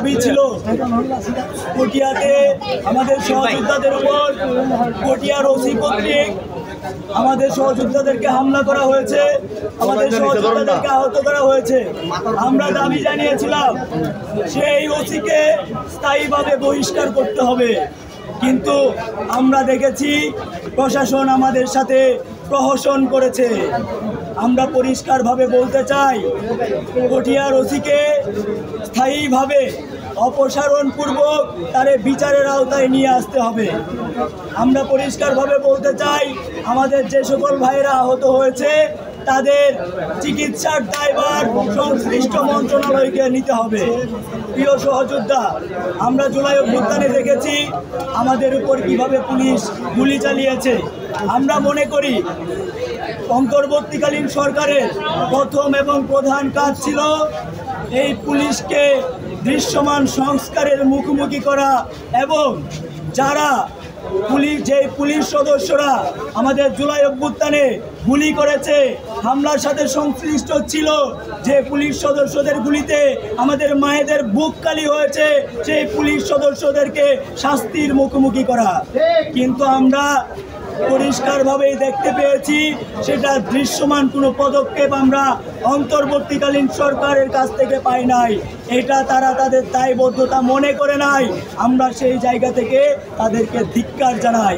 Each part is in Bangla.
দাবি ছিল পটিয়াতে আমাদের সহযোদ্ধাদের উপর পটিয়ার ওসি কর্তৃক আমাদের সহযোদ্ধাদেরকে হামলা করা হয়েছে, আমাদের সহযোদ্ধাদেরকে আহত করা হয়েছে। আমরা দাবি জানিয়েছিলাম সেই ওসিকে স্থায়ীভাবে বহিষ্কার করতে হবে, কিন্তু আমরা দেখেছি প্রশাসন আমাদের সাথে প্রহসন করেছে। আমরা পরিষ্কারভাবে বলতে চাই পটিয়ার ওসিকে স্থায়ীভাবে অপসারণপূর্বক তারে বিচারের আওতায় নিয়ে আসতে হবে। আমরা পরিষ্কারভাবে বলতে চাই আমাদের যে সকল ভাইয়েরা আহত হয়েছে তাদের চিকিৎসার দায়ভার সংশ্লিষ্ট মন্ত্রণালয়কে নিতে হবে। প্রিয় সহযোদ্ধা, আমরা জুলাই অভ্যুত্থানে দেখেছি আমাদের উপর কিভাবে পুলিশ গুলি চালিয়েছে। আমরা মনে করি অন্তর্বর্তীকালীন সরকারের প্রথম এবং প্রধান কাজ ছিল এই পুলিশকে দৃশ্যমান সংস্কারের মুখোমুখি করা, এবং যারা পুলিশ সদস্যরা আমাদের জুলাই অভ্যুত্থানে গুলি করেছে, হামলার সাথে সংশ্লিষ্ট ছিল, যে পুলিশ সদস্যদের গুলিতে আমাদের মায়েদের বুক খালি হয়েছে, সেই পুলিশ সদস্যদেরকে শাস্তির মুখোমুখি করা। কিন্তু আমরা পরিষ্কারভাবেই দেখতে পেয়েছি সেটা দৃশ্যমান কোনো পদক্ষেপ আমরা অন্তর্বর্তীকালীন সরকারের কাছ থেকে পাই নাই। এটা তারা তাদের দায়বদ্ধতা মনে করে নাই। আমরা সেই জায়গা থেকে তাদেরকে ধিক্কার জানাই।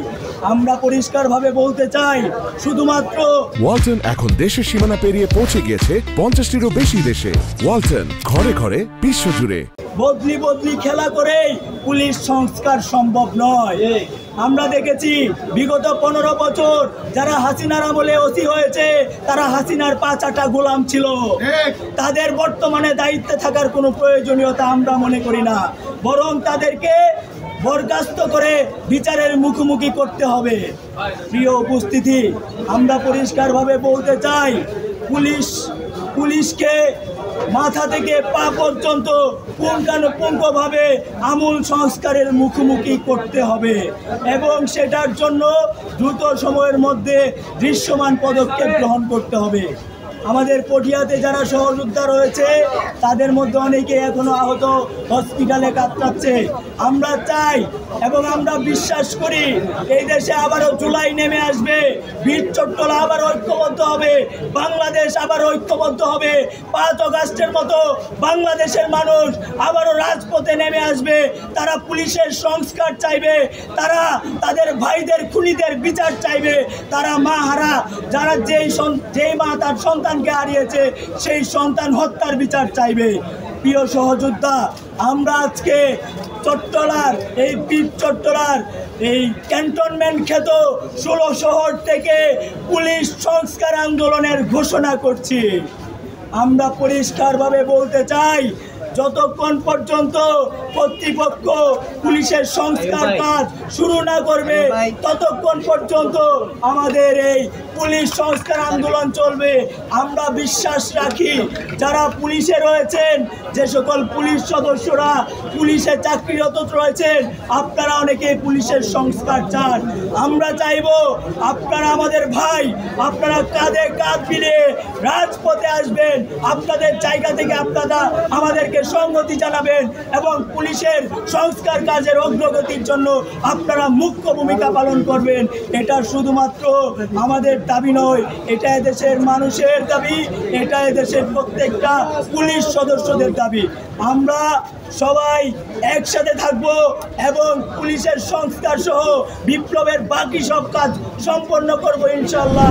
আমরা পরিষ্কারভাবে বলতে চাই শুধুমাত্র ওয়ালটন এখন দেশের সীমানা পেরিয়ে পৌঁছে গিয়েছে 50টিরও বেশি দেশে। ওয়ালটন, ঘরে ঘরে বিশ্বজুড়ে। বদলি খেলা করেই পুলিশ সংস্কার সম্ভব নয়। আমরা দেখেছি বিগত 15 বছর যারা হাসিনার আমলে ওসি হয়েছে তারা হাসিনার পাঁচাটা গোলাম ছিল। তাদের বর্তমানে দায়িত্বে থাকার কোনো প্রয়োজনীয়তা আমরা মনে করি না, বরং তাদেরকে বরখাস্ত করে বিচারের মুখোমুখি করতে হবে। প্রিয় উপস্থিতি, আমরা পরিষ্কারভাবে বলতে চাই পুলিশকে মাথা থেকে পা পর্যন্ত পুঙ্খানুপুঙ্খভাবে আমূল সংস্কারের মুখোমুখি করতে হবে, এবং সেটার জন্য দ্রুত সময়ের মধ্যে দৃশ্যমান পদক্ষেপ গ্রহণ করতে হবে। আমাদের পটিয়াতে যারা সহযোদ্ধা রয়েছে তাদের মধ্যে অনেকে এখনো আহত, হসপিটালে কাতরাচ্ছে। আমরা চাই এবং আমরা বিশ্বাস করি এই দেশে আবারও জুলাই নেমে আসবে, বীর চট্টলা আবার ঐক্যবদ্ধ হবে, বাংলাদেশ আবার ঐক্যবদ্ধ হবে। 5 আগস্টের মতো বাংলাদেশের মানুষ আবারও রাজপথে নেমে আসবে। তারা পুলিশের সংস্কার চাইবে, তারা তাদের ভাইদের খুনিদের বিচার চাইবে, তারা মা হারা যারা যেই মা তার সন্তানকে হারিয়েছে সেই সন্তান হত্যার বিচার চাইবে। প্রিয় সহযোদ্ধা, আমরা আজকে চট্টলার এই বীর চট্টলার এই ক্যান্টনমেন্ট খ্যাত 16 শহর থেকে পুলিশ সংস্কার আন্দোলনের ঘোষণা করছি। আমরা পরিষ্কারভাবে বলতে চাই যতক্ষণ পর্যন্ত কর্তৃপক্ষ পুলিশের সংস্কার কাজ শুরু না করবে ততক্ষণ পর্যন্ত আমাদের এই পুলিশ সংস্কার আন্দোলন চলবে। আমরা বিশ্বাস রাখি যারা পুলিশে রয়েছেন, যে সকল পুলিশ সদস্যরা পুলিশে চাকরিরত রয়েছেন, আপনারা অনেকেই পুলিশের সংস্কার চান। আমরা চাইব আপনারা আমাদের ভাই, আপনারা কাঁধে কাঁধ মিলিয়ে রাজপথে আসবেন। আপনাদের জায়গা থেকে আপনারা আমাদেরকে সংহতি জানাবেন এবং পুলিশের সংস্কার কাজের অগ্রগতির জন্য আপনারা মুখ্য ভূমিকা পালন করবেন। এটা শুধুমাত্র আমাদের দাবি নয়, এটা এদেশের মানুষের দাবি, এটা এদেশের প্রত্যেকটা পুলিশ সদস্যদের দাবি। আমরা সবাই একসাথে থাকব এবং পুলিশের সংস্কার সহ বিপ্লবের বাকি সব কাজ সম্পন্ন করব ইনশাআল্লাহ।